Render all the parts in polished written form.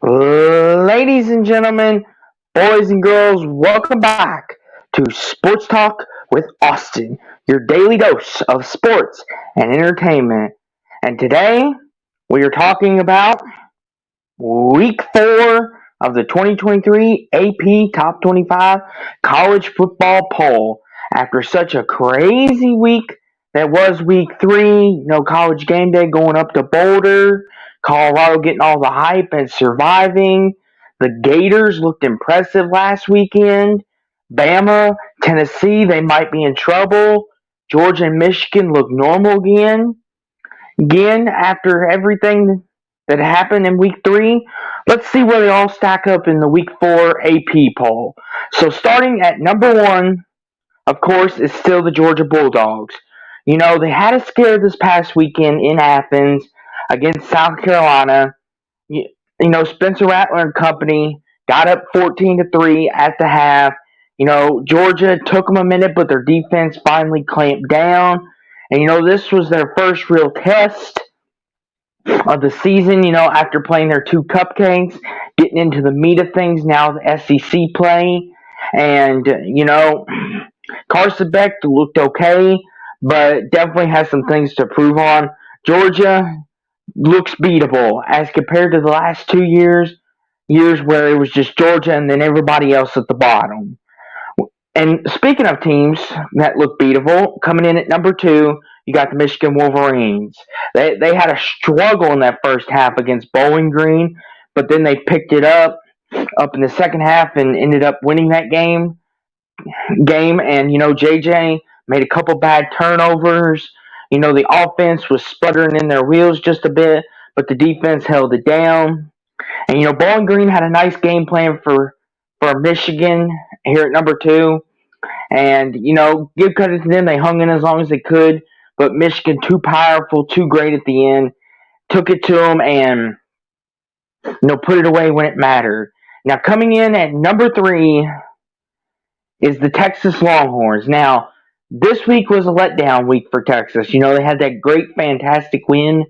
Ladies and gentlemen, boys and girls, welcome back to Sports Talk with Austin, your daily dose of sports and entertainment. And today we are talking about week 4 of the 2023 AP Top 25 College Football Poll. After such a crazy week that was week 3, college game day going up to Boulder, Colorado getting all the hype and surviving. The Gators looked impressive last weekend. Bama, Tennessee, they might be in trouble. Georgia and Michigan look normal again. Again, after everything that happened in week 3, let's see where they all stack up in the week 4 AP poll. So starting at number 1, of course, is still the Georgia Bulldogs. They had a scare this past weekend in Athens against South Carolina. Spencer Rattler and company got up 14-3 at the half. Georgia took them a minute, but their defense finally clamped down. And this was their first real test of the season, after playing their 2 cupcakes, getting into the meat of things now, the SEC play. And, Carson Beck looked okay, but definitely has some things to prove on. Georgia looks beatable as compared to the last 2 years where it was just Georgia and then everybody else at the bottom. And speaking of teams that look beatable, coming in at number 2, you got the Michigan Wolverines. They had a struggle in that first half against Bowling Green, but then they picked it up in the second half and ended up winning that game. And JJ made a couple bad turnovers. The offense was sputtering in their wheels just a bit, but the defense held it down. And Bowling Green had a nice game plan for Michigan here at number 2. And, give credit to them. They hung in as long as they could. But Michigan, too powerful, too great at the end. Took it to them and, put it away when it mattered. Now, coming in at number 3 is the Texas Longhorns. Now, this week was a letdown week for Texas. They had that great, fantastic win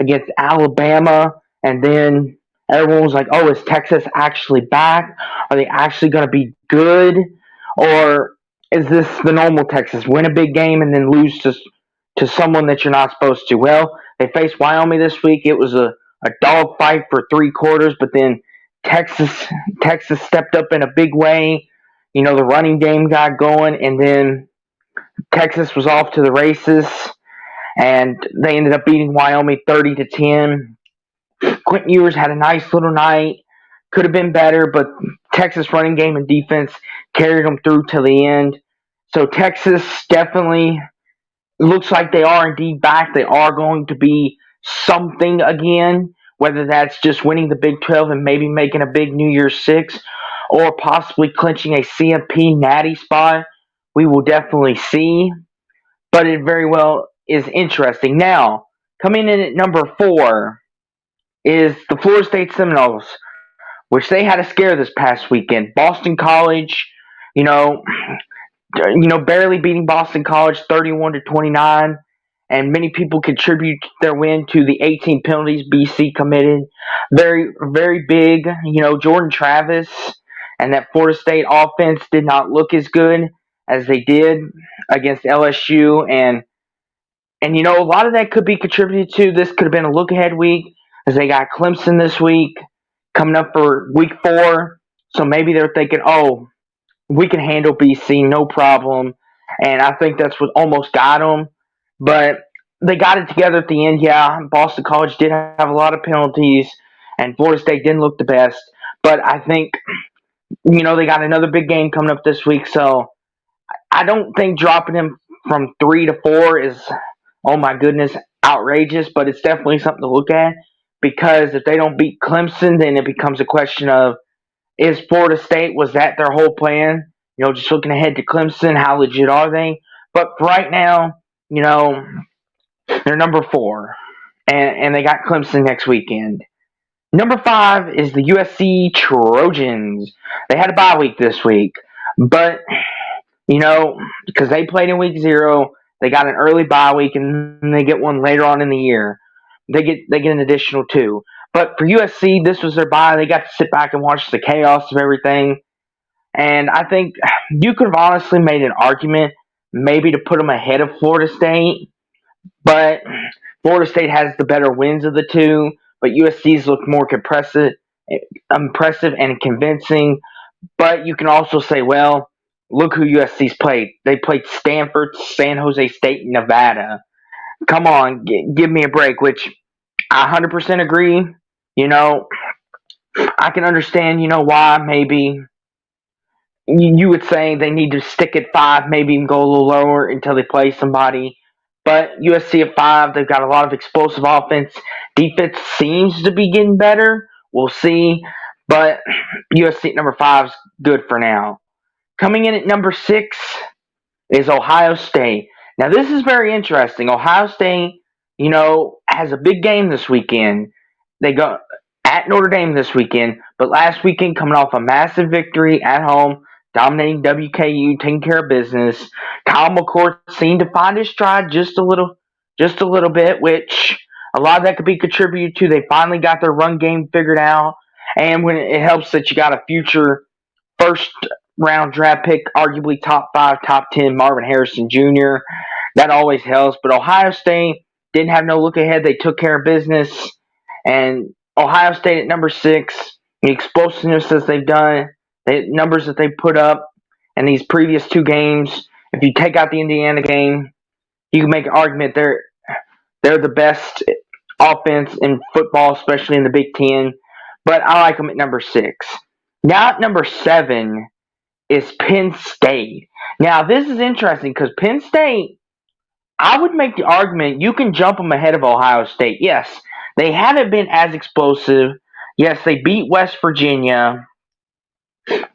against Alabama. And then everyone was like, oh, is Texas actually back? Are they actually going to be good? Or is this the normal Texas? Win a big game and then lose to someone that you're not supposed to. Well, they faced Wyoming this week. It was a dog fight for 3 quarters, but then Texas stepped up in a big way. The running game got going, and then Texas was off to the races, and they ended up beating Wyoming 30-10. Quentin Ewers had a nice little night. Could have been better, but Texas running game and defense carried them through to the end. So Texas definitely looks like they are indeed back. They are going to be something again, whether that's just winning the Big 12 and maybe making a big New Year's 6 or possibly clinching a CFP natty spot. We will definitely see, but it very well is interesting. Now, coming in at number 4 is the Florida State Seminoles, which they had a scare this past weekend. Boston College, barely beating Boston College 31-29, and many people contribute their win to the 18 penalties BC committed. Very, very big. Jordan Travis and that Florida State offense did not look as good as they did against LSU, and a lot of that could be contributed to this could have been a look-ahead week as they got Clemson this week coming up for week 4, so maybe they're thinking, oh, we can handle BC, no problem. And I think that's what almost got them. But they got it together at the end. Yeah, Boston College did have a lot of penalties, and Florida State didn't look the best. But I think, they got another big game coming up this week. So I don't think dropping them from 3 to 4 is, oh my goodness, outrageous. But it's definitely something to look at. Because if they don't beat Clemson, then it becomes a question of, is Florida State, was that their whole plan? Just looking ahead to Clemson, how legit are they? But for right now, they're number 4. And they got Clemson next weekend. Number 5 is the USC Trojans. They had a bye week this week. But, because they played in week 0, they got an early bye week, and they get one later on in the year. They get an additional 2. But for USC, this was their bye. They got to sit back and watch the chaos of everything. And I think you could have honestly made an argument maybe to put them ahead of Florida State, but Florida State has the better wins of the two. But USC's looked more impressive and convincing. But you can also say, well, look who USC's played. They played Stanford, San Jose State, and Nevada. Come on, give me a break. Which I 100% agree. You know, I can understand. Why maybe you would say they need to stick at 5, maybe even go a little lower until they play somebody. But USC at 5, they've got a lot of explosive offense. Defense seems to be getting better. We'll see. But USC at number 5 is good for now. Coming in at number 6 is Ohio State. Now, this is very interesting. Ohio State, has a big game this weekend. They go at Notre Dame this weekend, but last weekend coming off a massive victory at home, dominating WKU, taking care of business. Kyle McCord seemed to find his stride just a little bit, which a lot of that could be contributed to. They finally got their run game figured out, and when it helps that you got a future first round draft pick, arguably top 5, top 10, Marvin Harrison Jr. That always helps. But Ohio State didn't have no look ahead. They took care of business. And Ohio State at number 6, the explosiveness that they've done, the numbers that they put up in these previous 2 games, if you take out the Indiana game, you can make an argument they're the best offense in football, especially in the Big Ten. But I like them at number 6. Now at number 7 is Penn State. Now this is interesting because Penn State, I would make the argument you can jump them ahead of Ohio State. Yes, they haven't been as explosive. Yes, they beat West Virginia,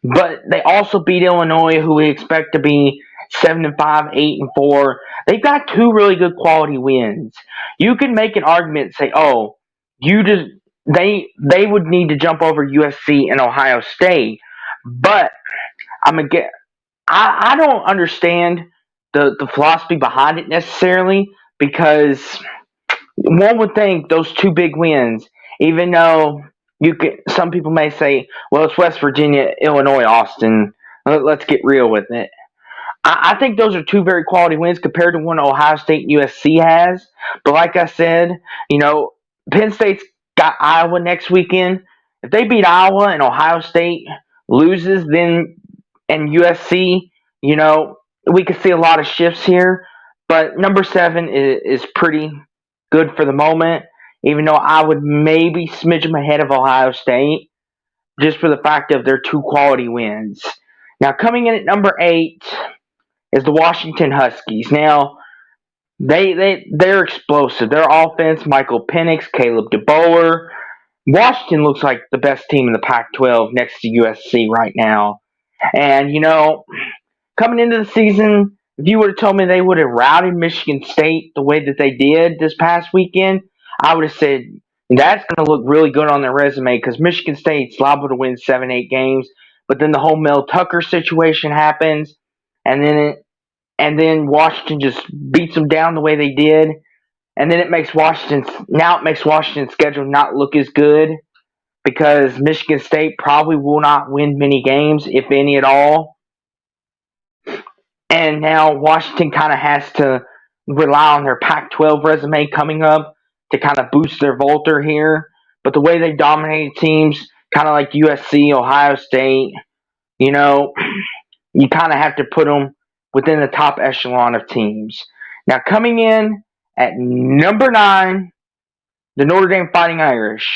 but they also beat Illinois, who we expect to be 7-5, 8-4. They've got 2 really good quality wins. You can make an argument and say, "Oh, they would need to jump over USC and Ohio State," but I don't understand the philosophy behind it necessarily because one would think those 2 big wins, even though some people may say, well, it's West Virginia, Illinois, Austin. Let's get real with it. I think those are 2 very quality wins compared to one Ohio State and USC has. But like I said, Penn State's got Iowa next weekend. If they beat Iowa and Ohio State loses, then and USC, we could see a lot of shifts here. But number 7 is pretty good for the moment, even though I would maybe smidge them ahead of Ohio State just for the fact of their 2 quality wins. Now, coming in at number 8 is the Washington Huskies. Now, they're explosive. Their offense, Michael Penix, Caleb DeBoer. Washington looks like the best team in the Pac-12 next to USC right now. And, coming into the season, if you would have told me they would have routed Michigan State the way that they did this past weekend, I would have said that's going to look really good on their resume because Michigan State's liable to win 7, 8 games. But then the whole Mel Tucker situation happens, and then Washington just beats them down the way they did, and then it makes Washington's schedule not look as good because Michigan State probably will not win many games, if any at all. And now Washington kind of has to rely on their Pac-12 resume coming up to kind of boost their Volter here. But the way they dominated teams, kind of like USC, Ohio State, you kind of have to put them within the top echelon of teams. Now coming in at number 9, the Notre Dame Fighting Irish.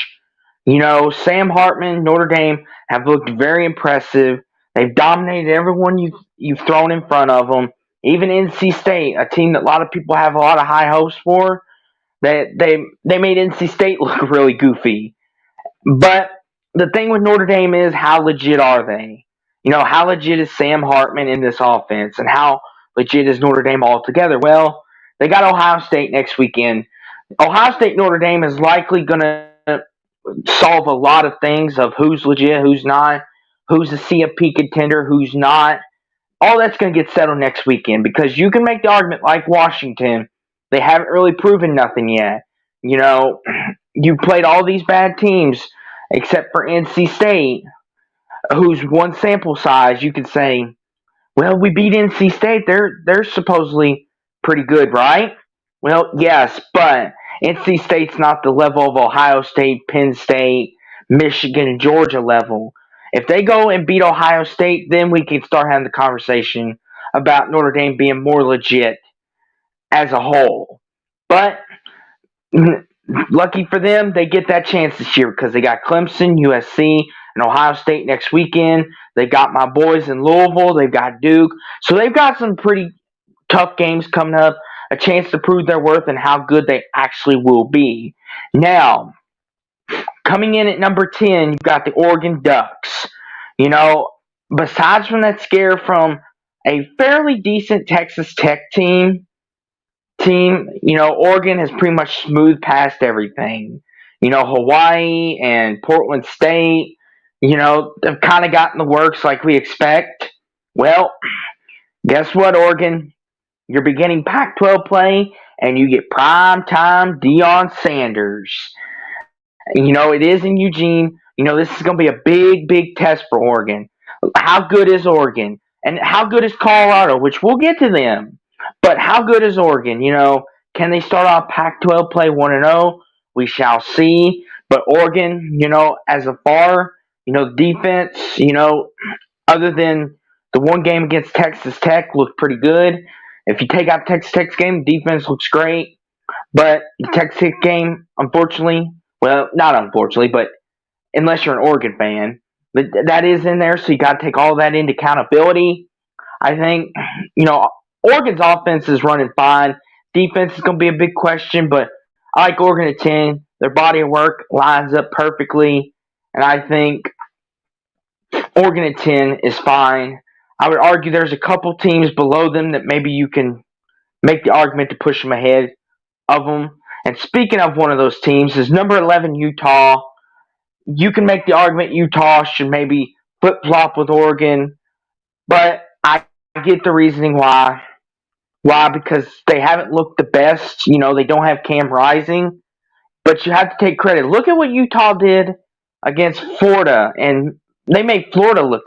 Sam Hartman, Notre Dame have looked very impressive. They've dominated everyone you've thrown in front of them. Even NC State, a team that a lot of people have a lot of high hopes for, they made NC State look really goofy. But the thing with Notre Dame is how legit are they? How legit is Sam Hartman in this offense, and how legit is Notre Dame altogether? Well, they got Ohio State next weekend. Ohio State Notre Dame is likely going to solve a lot of things of who's legit, who's not, who's a CFP contender, who's not. All that's going to get settled next weekend because you can make the argument like Washington. They haven't really proven nothing yet. you played all these bad teams except for NC State, whose one sample size you could say, well, we beat NC State. They're supposedly pretty good, right? Well, yes, but NC State's not the level of Ohio State, Penn State, Michigan, and Georgia level. If they go and beat Ohio State, then we can start having the conversation about Notre Dame being more legit as a whole. But lucky for them, they get that chance this year because they got Clemson, USC, and Ohio State next weekend. They got my boys in Louisville. They've got Duke. So they've got some pretty tough games coming up, a chance to prove their worth and how good they actually will be. Now, coming in at number 10, you've got the Oregon Ducks. You know, besides from that scare from a fairly decent Texas Tech team, Oregon has pretty much smoothed past everything. Hawaii and Portland State, they've kind of gotten the works like we expect. Well, guess what, Oregon? You're beginning Pac-12 play, and you get prime time Deion Sanders. It is in Eugene. This is going to be a big, big test for Oregon. How good is Oregon? And how good is Colorado, which we'll get to them. But how good is Oregon? Can they start off Pac-12 play 1-0? We shall see. But Oregon, as a far, defense, other than the one game against Texas Tech, looked pretty good. If you take out Texas Tech's game, defense looks great. But the Texas Tech game, unfortunately, well, not unfortunately, but unless you're an Oregon fan, that is in there, so you got to take all that into accountability. I think, Oregon's offense is running fine. Defense is going to be a big question, but I like Oregon at 10. Their body of work lines up perfectly, and I think Oregon at 10 is fine. I would argue there's a couple teams below them that maybe you can make the argument to push them ahead of them. And speaking of one of those teams is number 11 Utah. You can make the argument Utah should maybe flip-flop with Oregon, but I get the reasoning why. Why? Because they haven't looked the best. They don't have Cam Rising, but you have to take credit. Look at what Utah did against Florida, and they made Florida look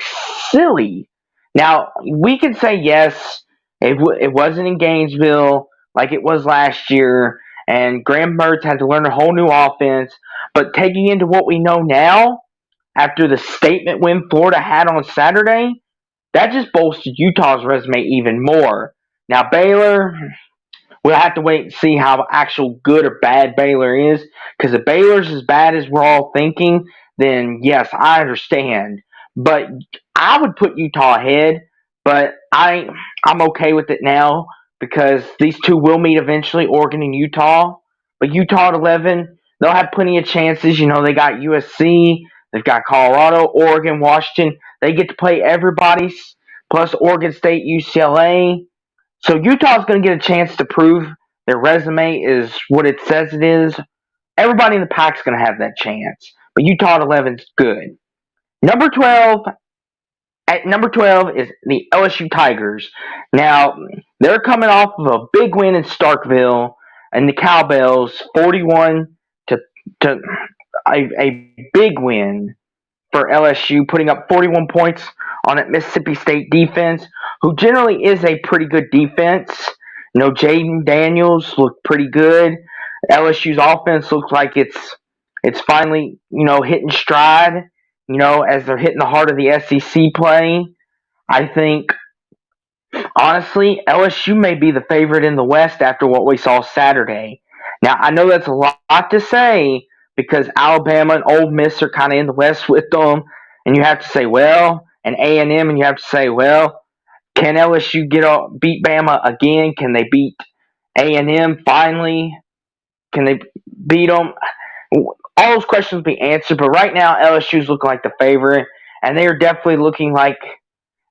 silly. Now, we can say, yes, it wasn't in Gainesville like it was last year, and Graham Mertz had to learn a whole new offense. But taking into what we know now, after the statement win Florida had on Saturday, that just bolstered Utah's resume even more. Now, Baylor, we'll have to wait and see how actual good or bad Baylor is. Because if Baylor's as bad as we're all thinking, then yes, I understand. But I would put Utah ahead, but I'm okay with it now because these two will meet eventually, Oregon and Utah. But Utah at 11, they'll have plenty of chances. They got USC, they've got Colorado, Oregon, Washington. They get to play everybody, plus Oregon State, UCLA. So Utah's going to get a chance to prove their resume is what it says it is. Everybody in the pack's going to have that chance. But Utah at 11 is good. At number 12 is the LSU Tigers. Now, they're coming off of a big win in Starkville, and the Cowbells 41 to a big win for LSU, putting up 41 points on that Mississippi State defense, who generally is a pretty good defense. Jaden Daniels looked pretty good. LSU's offense looks like it's finally, hitting stride, as they're hitting the heart of the SEC play. I think, honestly, LSU may be the favorite in the West after what we saw Saturday. Now, I know that's a lot to say because Alabama and Ole Miss are kind of in the West with them, and you have to say, well, and A&M, and you have to say, well, can LSU beat Bama again? Can they beat A&M finally? Can they beat them? All those questions will be answered, but right now LSU's looking like the favorite, and they are definitely looking like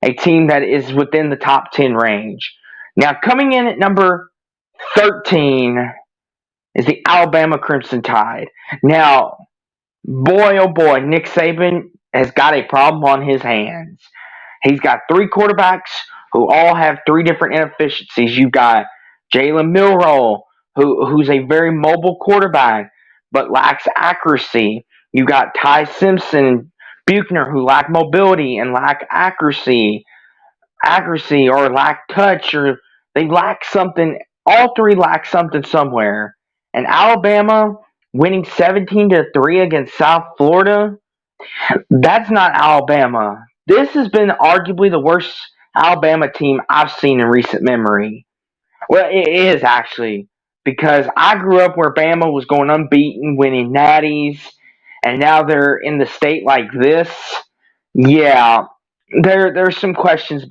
a team that is within the top 10 range. Now, coming in at number 13 is the Alabama Crimson Tide. Now, boy, oh boy, Nick Saban has got a problem on his hands. He's got three quarterbacks who all have three different inefficiencies. You've got Jalen Milroe, who's a very mobile quarterback, but lacks accuracy. You got Ty Simpson and Buchner who lack mobility and lack accuracy or lack touch, or they lack something. All three lack something somewhere. And Alabama winning 17-3 against South Florida, that's not Alabama. This has been arguably the worst Alabama team I've seen in recent memory. Well, it is actually, because I grew up where Bama was going unbeaten, winning natties, and now they're in the state like this. Yeah, there's some questions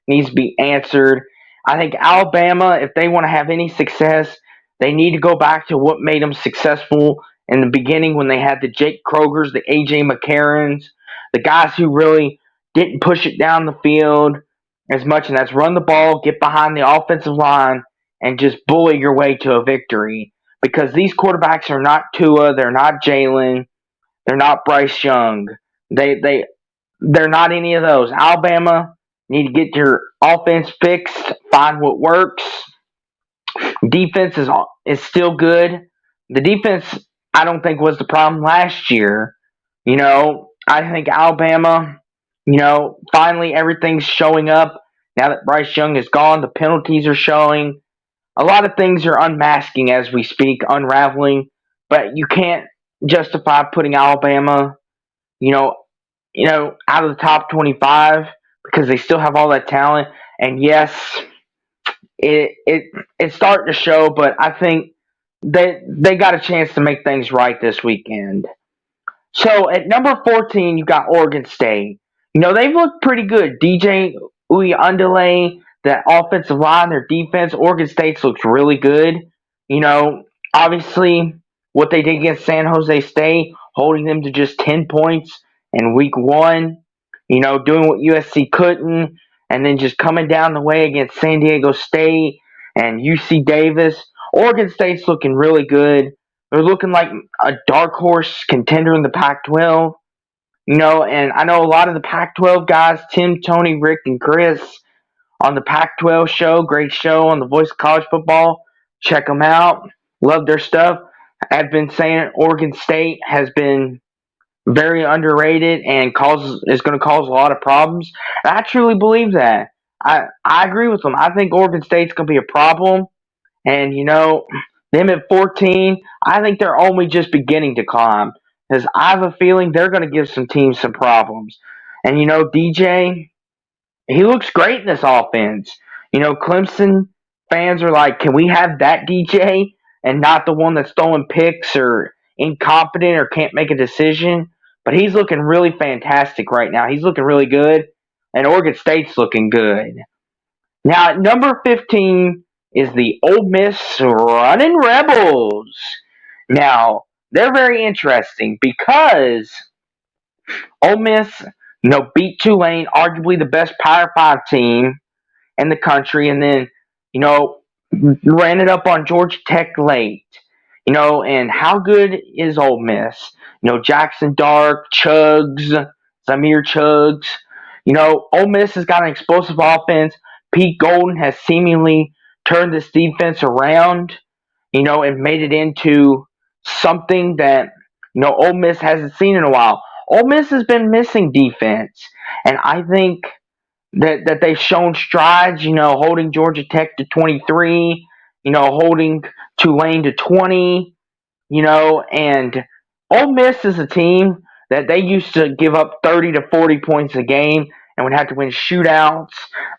needs to be answered. I think Alabama, if they want to have any success, they need to go back to what made them successful in the beginning when they had the Jake Krogers, the AJ McCarrons, the guys who really didn't push it down the field as much, and that's run the ball, get behind the offensive line, and just bully your way to a victory. Because these quarterbacks are not Tua, they're not Jalen, they're not Bryce Young. They're not any of those. Alabama need to get your offense fixed, find what works. Defense is still good. The defense, I don't think, was the problem last year. I think Alabama, finally everything's showing up. Now that Bryce Young is gone, the penalties are showing. A lot of things are unmasking as we speak, unraveling. But you can't justify putting Alabama, you know, out of the top 25 because they still have all that talent. And yes, it's starting to show, but I think they got a chance to make things right this weekend. So at number 14, you got Oregon State. They've looked pretty good. DJ Uyandale, that offensive line, their defense, Oregon State's looks really good. Obviously, what they did against San Jose State, holding them to just 10 points in week one, doing what USC couldn't, and then just coming down the way against San Diego State and UC Davis. Oregon State's looking really good. They're looking like a dark horse contender in the Pac-12. And I know a lot of the Pac-12 guys, Tim, Tony, Rick, and Chris, on the Pac-12 show, great show on the Voice of College Football. Check them out. Love their stuff. I've been saying Oregon State has been very underrated and is going to cause a lot of problems. And I truly believe that. I agree with them. I think Oregon State's going to be a problem. And, them at 14, I think they're only just beginning to climb. Because I have a feeling they're going to give some teams some problems. And, DJ, he looks great in this offense. Clemson fans are like, can we have that DJ and not the one that's throwing picks or incompetent or can't make a decision? But he's looking really fantastic right now. He's looking really good. And Oregon State's looking good. Now, at number 15 is the Ole Miss Running Rebels. Now, they're very interesting because Ole Miss, beat Tulane, arguably the best Power 5 team in the country, and then, ran it up on Georgia Tech late. And how good is Ole Miss? Jackson Dark, Zamir Chugs. Ole Miss has got an explosive offense. Pete Golden has seemingly turned this defense around, and made it into something that, Ole Miss hasn't seen in a while. Ole Miss has been missing defense, and I think that they've shown strides, holding Georgia Tech to 23, holding Tulane to 20, and Ole Miss is a team that they used to give up 30 to 40 points a game and would have to win shootouts,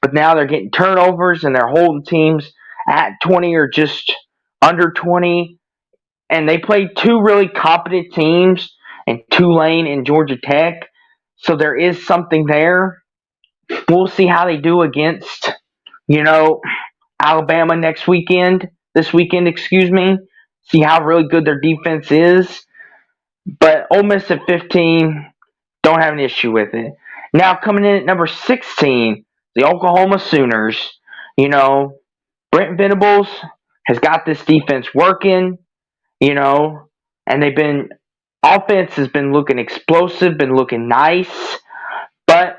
but now they're getting turnovers and they're holding teams at 20 or just under 20, and they played two really competent teams in Tulane and Georgia Tech, so there is something there. We'll see how they do against, Alabama this weekend, excuse me. See how really good their defense is. But Ole Miss at 15, don't have an issue with it. Now coming in at number 16, the Oklahoma Sooners. Brent Venables has got this defense working, and offense has been looking explosive, been looking nice, but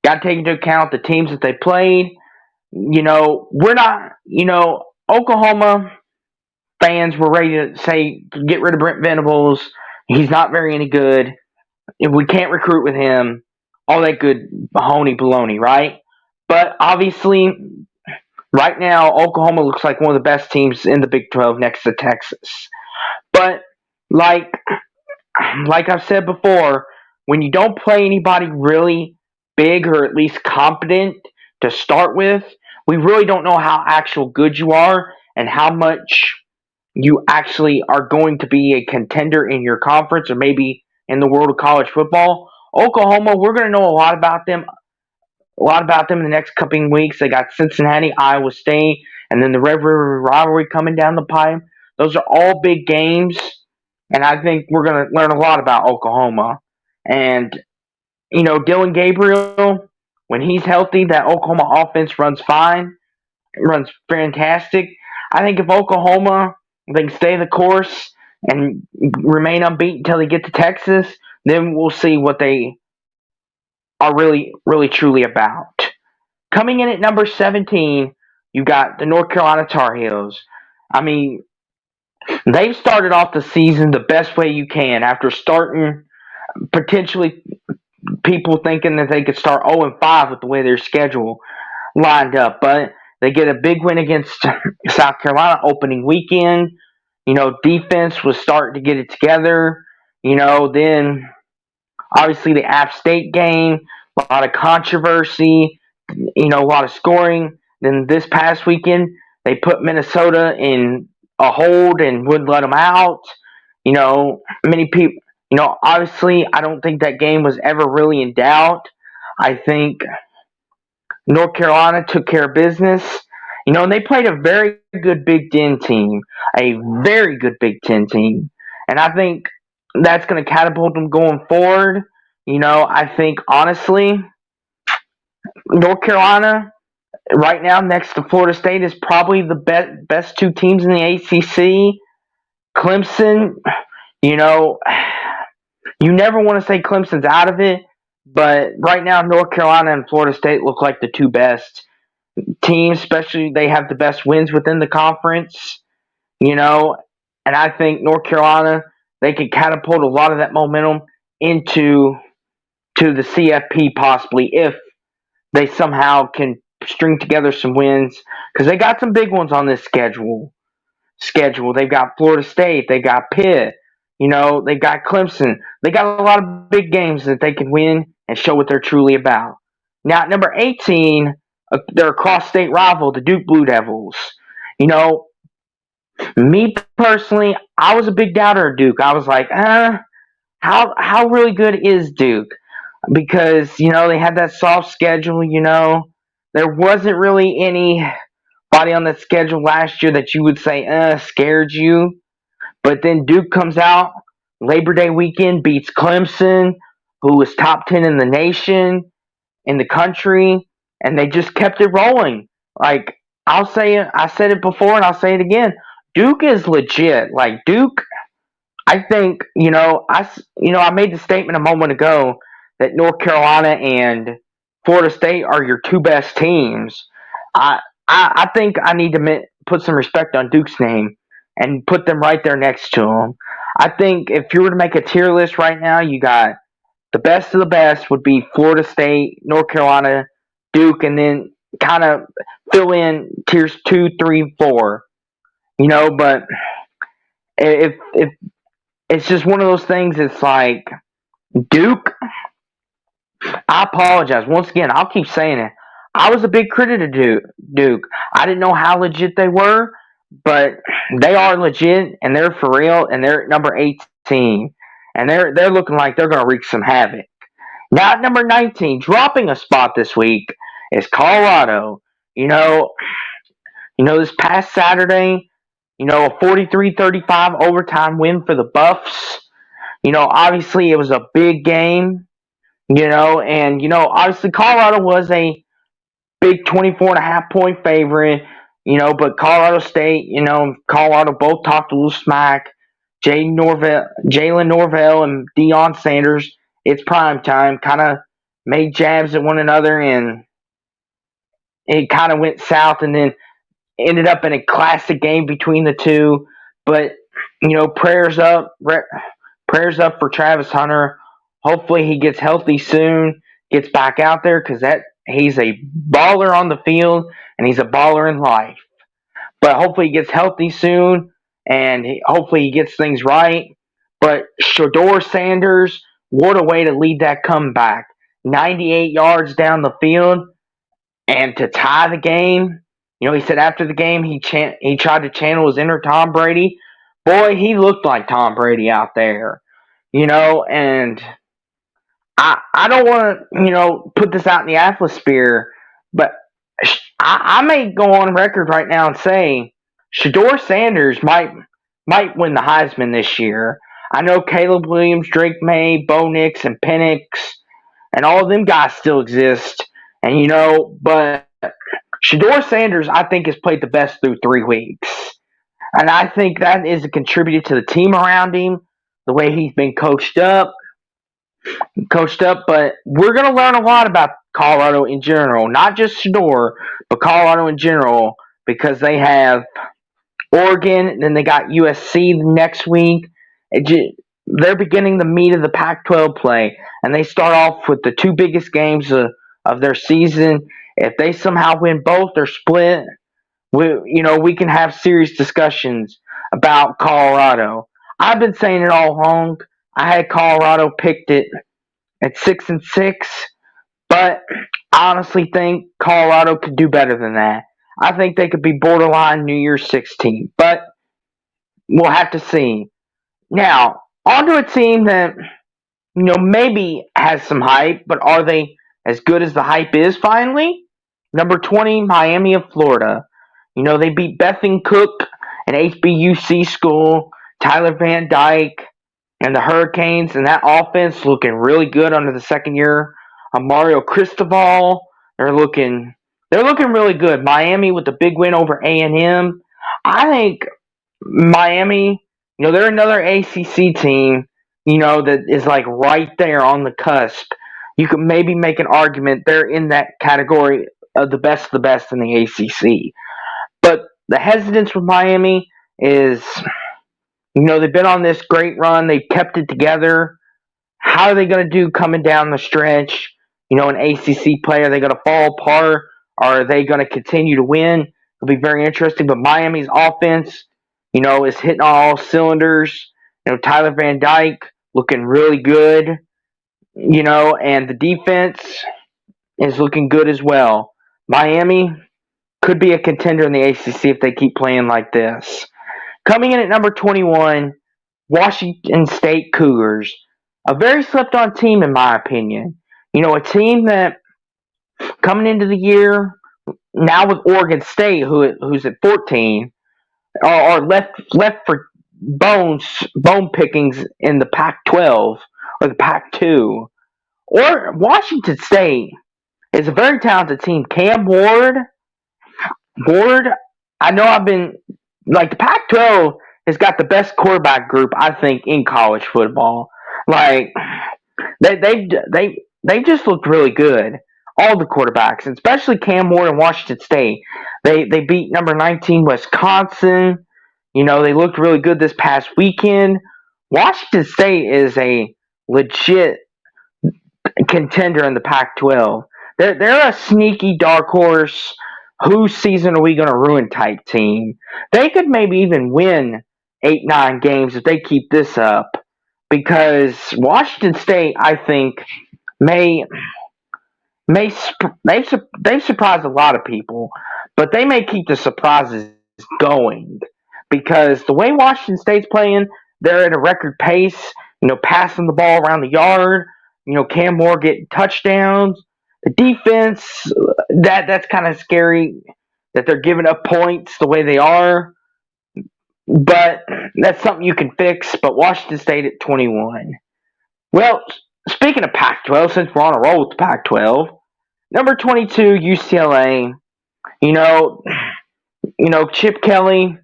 got to take into account the teams that they played. We're not, Oklahoma, fans were ready to say, get rid of Brent Venables. He's not very any good. If we can't recruit with him, all that good mahoney baloney, right? But obviously, right now, Oklahoma looks like one of the best teams in the Big 12 next to Texas. But like I've said before, when you don't play anybody really big or at least competent to start with, we really don't know how actual good you are and how much you actually are going to be a contender in your conference or maybe in the world of college football. Oklahoma, we're going to know a lot about them in the next couple weeks. They got Cincinnati, Iowa State, and then the Red River rivalry coming down the pipe. Those are all big games, and I think we're going to learn a lot about Oklahoma. And Dylan Gabriel, when he's healthy, that Oklahoma offense runs fine, runs fantastic. I think if Oklahoma they can stay the course and remain unbeaten until they get to Texas, then we'll see what they are really, really, truly about. Coming in at number 17, you got the North Carolina Tar Heels. I mean, they've started off the season the best way you can after starting potentially people thinking that they could start 0-5 with the way their schedule lined up. But they get a big win against South Carolina opening weekend. Defense was starting to get it together. Then obviously the App State game, a lot of controversy, a lot of scoring. Then this past weekend, they put Minnesota in a hold and wouldn't let them out. Many people, obviously, I don't think that game was ever really in doubt. I think North Carolina took care of business. And they played a very good Big Ten team, a very good Big Ten team. And I think that's going to catapult them going forward. I think, honestly, North Carolina, right now, next to Florida State, is probably the best two teams in the ACC. Clemson, you never want to say Clemson's out of it, but right now, North Carolina and Florida State look like the two best teams, especially they have the best wins within the conference, and I think North Carolina, they could catapult a lot of that momentum into the CFP possibly if they somehow can string together some wins because they got some big ones on this schedule. They've got Florida State, they got Pitt, they got Clemson. They got a lot of big games that they can win and show what they're truly about. Now, at number 18, their cross-state rival, the Duke Blue Devils. Me personally, I was a big doubter of Duke. I was like, how really good is Duke? Because, they had that soft schedule, There wasn't really anybody on the schedule last year that you would say, scared you. But then Duke comes out, Labor Day weekend, beats Clemson, who was top 10 in the nation, in the country, and they just kept it rolling. Like, I'll say it, I said it before and I'll say it again. Duke is legit. Like, Duke, I think, I made the statement a moment ago that North Carolina and Florida State are your two best teams. I think I need to put some respect on Duke's name and put them right there next to them. I think if you were to make a tier list right now, you got the best of the best would be Florida State, North Carolina, Duke, and then kind of fill in tiers 2, 3, 4. But if it's just one of those things, it's like Duke. I apologize once again. I'll keep saying it. I was a big critic of Duke. I didn't know how legit they were, but they are legit and they're for real. And they're at number 18, and they're looking like they're going to wreak some havoc. Now at number 19, dropping a spot this week is Colorado. This past Saturday, a 43-35 overtime win for the Buffs. Obviously it was a big game. And obviously Colorado was a big 24.5 point favorite, but Colorado State, Colorado both talked a little smack. Jalen Norvell and Deion Sanders, it's prime time, kind of made jabs at one another, and it kind of went south, and then ended up in a classic game between the two. But prayers up for Travis Hunter. Hopefully he gets healthy soon, gets back out there because that he's a baller on the field and he's a baller in life. But hopefully he gets healthy soon and hopefully he gets things right. But Shador Sanders, what a way to lead that comeback! 98 yards down the field and to tie the game. He said after the game he tried to channel his inner Tom Brady. Boy, he looked like Tom Brady out there. And I don't want to put this out in the atmosphere, but I may go on record right now and say Shador Sanders might win the Heisman this year. I know Caleb Williams, Drake May, Bo Nix, and Penix, and all of them guys still exist. And but Shador Sanders, I think, has played the best through 3 weeks. And I think that is a contributor to the team around him, the way he's been coached up. But we're going to learn a lot about Colorado in general, not just Shador, but Colorado in general, because they have Oregon, and then they got USC next week. They're beginning the meat of the Pac-12 play, and they start off with the 2 biggest games of their season. If they somehow win both or split, we can have serious discussions about Colorado. I've been saying it all along. I had Colorado picked it at 6-6, but I honestly think Colorado could do better than that. I think they could be borderline New Year's 16, but we'll have to see. Now, onto a team that maybe has some hype, but are they as good as the hype is finally? Number 20, Miami of Florida. They beat Bethune Cook, an HBUC school, Tyler Van Dyke, and the Hurricanes, and that offense looking really good under the second year of Mario Cristobal. They're looking really good. Miami with the big win over A&M. I think Miami, they're another ACC team, that is like right there on the cusp. You could maybe make an argument they're in that category of the best in the ACC. But the hesitance with Miami is, they've been on this great run. They've kept it together. How are they going to do coming down the stretch? An ACC play, are they going to fall apart? Or are they going to continue to win? It'll be very interesting. But Miami's offense, is hitting all cylinders. Tyler Van Dyke looking really good. And the defense is looking good as well. Miami could be a contender in the ACC if they keep playing like this. Coming in at number 21, Washington State Cougars. A very slept-on team, in my opinion. A team that, coming into the year, now with Oregon State, who's at 14, are left for bone pickings in the Pac-12 or the Pac-2. Or Washington State is a very talented team. Cam Ward, I know the Pac-12 has got the best quarterback group, I think, in college football. Like, they just looked really good. All the quarterbacks, especially Cam Ward and Washington State. They beat number 19 Wisconsin. They looked really good this past weekend. Washington State is a legit contender in the Pac-12. They're a sneaky dark horse. Whose season are we going to ruin type team? They could maybe even win 8-9 games if they keep this up, because Washington State, I think, they've surprised a lot of people, but they may keep the surprises going, because the way Washington State's playing, they're at a record pace, passing the ball around the yard, Cam Moore getting touchdowns. The defense, that's kind of scary that they're giving up points the way they are, but that's something you can fix. But Washington State at 21. Well, speaking of Pac-12, since we're on a roll with the Pac-12, number 22, UCLA. Chip Kelly.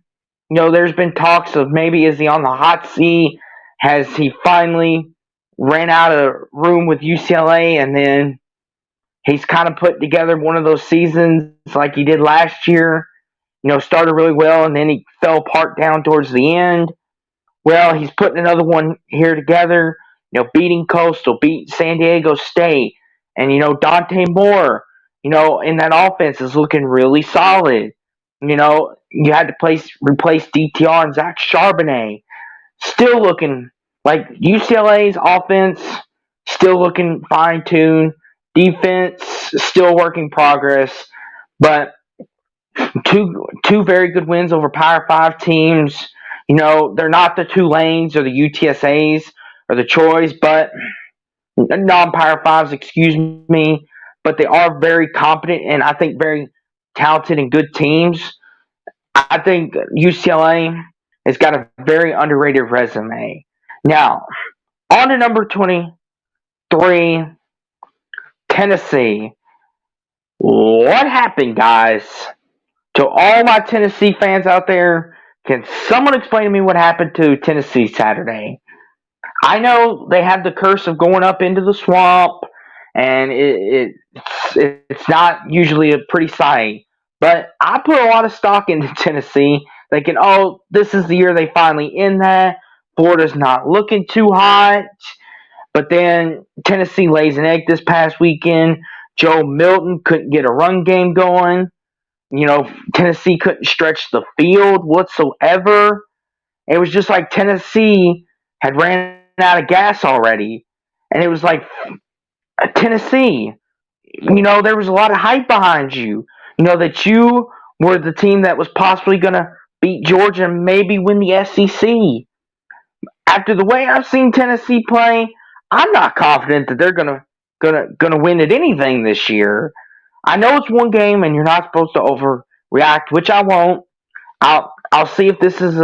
There's been talks of maybe is he on the hot seat? Has he finally ran out of room with UCLA, and then he's kind of put together one of those seasons like he did last year? started really well and then he fell apart down towards the end. Well, he's putting another one here together, beating Coastal, beating San Diego State, and Dante Moore, in that offense is looking really solid. You had to replace DTR and Zach Charbonnet, still looking like UCLA's offense, still looking fine tuned. Defense still work in progress, but two very good wins over Power Five teams. They're not the Tulanes or the UTSAs or the Troys, but non-Power Fives, excuse me. But they are very competent and I think very talented and good teams. I think UCLA has got a very underrated resume. Now, on to number 23, Tennessee. What happened, guys? To all my Tennessee fans out there, can someone explain to me what happened to Tennessee Saturday? I know they had the curse of going up into the swamp, and it's not usually a pretty sight. But I put a lot of stock into Tennessee, thinking, oh, this is the year they finally end that. Florida's not looking too hot. But then Tennessee lays an egg this past weekend. Joe Milton couldn't get a run game going. Tennessee couldn't stretch the field whatsoever. It was just like Tennessee had ran out of gas already. And it was like, Tennessee, there was a lot of hype behind you. That you were the team that was possibly going to beat Georgia and maybe win the SEC. After the way I've seen Tennessee play, I'm not confident that they're gonna win at anything this year. I know it's one game and you're not supposed to overreact, which I won't. I'll see if this is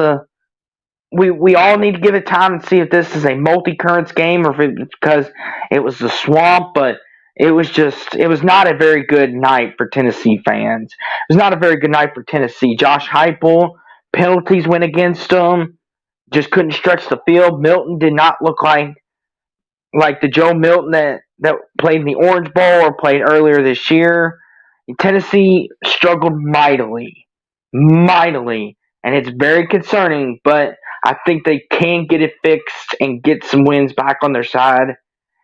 we all need to give it time and see if this is a multi-currents game or if it's because it was the swamp, but it was not a very good night for Tennessee fans. It was not a very good night for Tennessee. Josh Heupel, penalties went against him, just couldn't stretch the field. Milton did not look like the Joe Milton that played in the Orange Bowl or played earlier this year. Tennessee struggled mightily, and it's very concerning, but I think they can get it fixed and get some wins back on their side,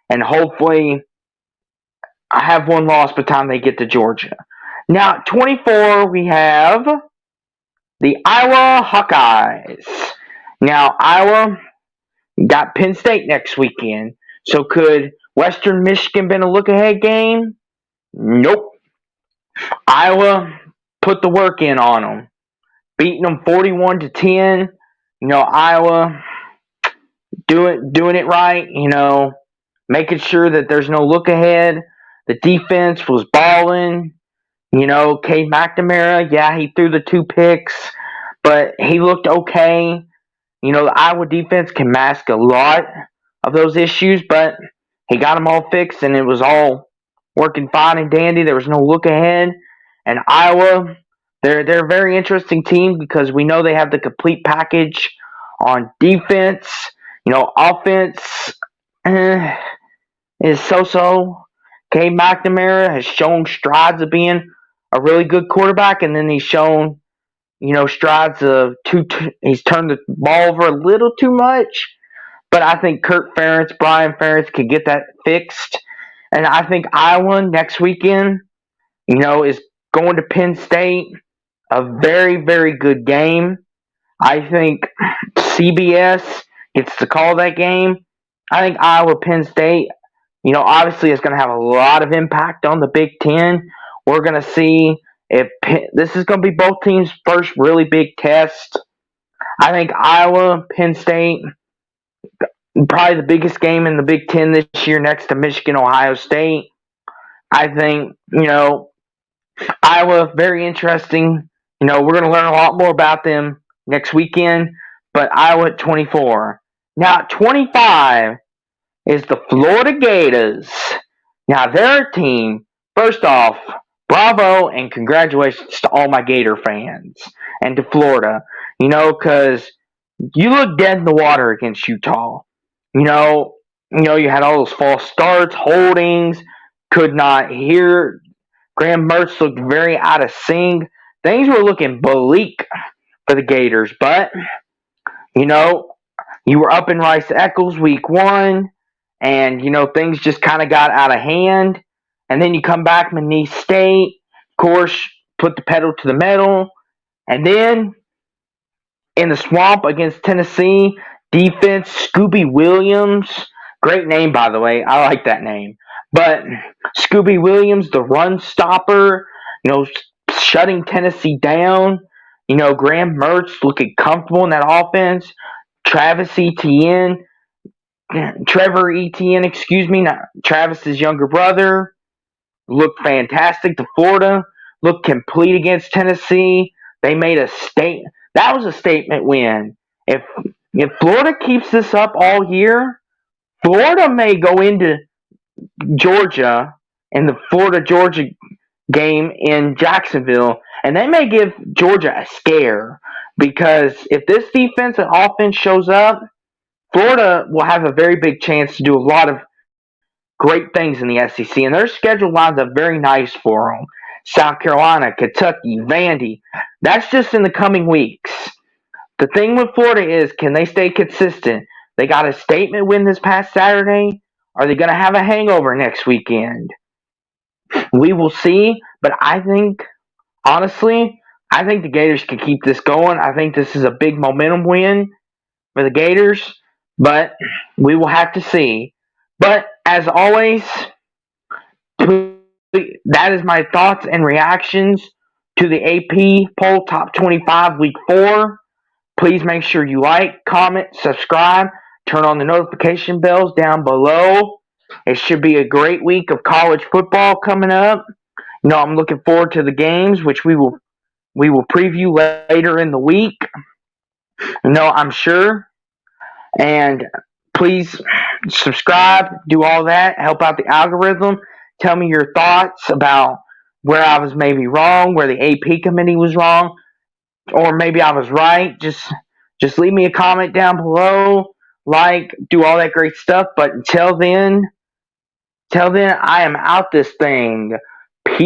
and hopefully I have one loss by the time they get to Georgia. Now, at 24, we have the Iowa Hawkeyes. Now, Iowa got Penn State next weekend. So could Western Michigan been a look-ahead game? Nope. Iowa put the work in on them, beating them 41-10. Iowa doing it right. Making sure that there's no look-ahead. The defense was balling. Cade McNamara, yeah, he threw the 2 picks, but he looked okay. The Iowa defense can mask a lot of those issues, but he got them all fixed and it was all working fine and dandy. There was no look ahead. And Iowa, they're a very interesting team because we know they have the complete package on defense. Offense is so-so. Cade McNamara has shown strides of being a really good quarterback, and then he's shown, strides of he's turned the ball over a little too much. But I think Brian Ferentz could get that fixed. And I think Iowa next weekend, is going to Penn State. A very, very good game. I think CBS gets to call that game. I think Iowa-Penn State, obviously is going to have a lot of impact on the Big Ten. We're going to see if this is going to be both teams' first really big test. I think Iowa-Penn State, probably the biggest game in the Big Ten this year next to Michigan-Ohio State. I think, Iowa, very interesting. We're going to learn a lot more about them next weekend, but Iowa at 24. Now at 25 is the Florida Gators. Now their team, first off, bravo and congratulations to all my Gator fans and to Florida, because you look dead in the water against Utah. You had all those false starts, holdings, could not hear. Graham Mertz looked very out of sync. things were looking bleak for the Gators. But, you know, you were up in Rice Eccles week 1, and, things just kind of got out of hand. And then you come back, McNeese State, of course, put the pedal to the metal. And then in the swamp against Tennessee, defense, Scooby Williams. Great name, by the way. I like that name. But Scooby Williams, the run stopper, shutting Tennessee down. Graham Mertz looking comfortable in that offense. Travis Etienne, Trevor Etienne, excuse me, not Travis's younger brother, looked fantastic. The Florida looked complete against Tennessee. They made a statement. That was a statement win. If Florida keeps this up all year, Florida may go into Georgia in the Florida Georgia game in Jacksonville, and they may give Georgia a scare, because if this defense and offense shows up, Florida will have a very big chance to do a lot of great things in the SEC, and their schedule lines up very nice for them. South Carolina, Kentucky, Vandy. That's just in the coming weeks. The thing with Florida is, can they stay consistent? They got a statement win this past Saturday. Are they going to have a hangover next weekend? We will see, but honestly, I think the Gators can keep this going. I think this is a big momentum win for the Gators, but we will have to see. But as always, that is my thoughts and reactions to the AP Poll Top 25 Week 4. Please make sure you like, comment, subscribe, turn on the notification bells down below. It should be a great week of college football coming up. I'm looking forward to the games, which we will preview later in the week. I'm sure. And please subscribe, do all that, help out the algorithm. Tell me your thoughts about where I was maybe wrong, where the AP committee was wrong, or maybe I was right. Just leave me a comment down below, do all that great stuff. But until then, I am out this thing.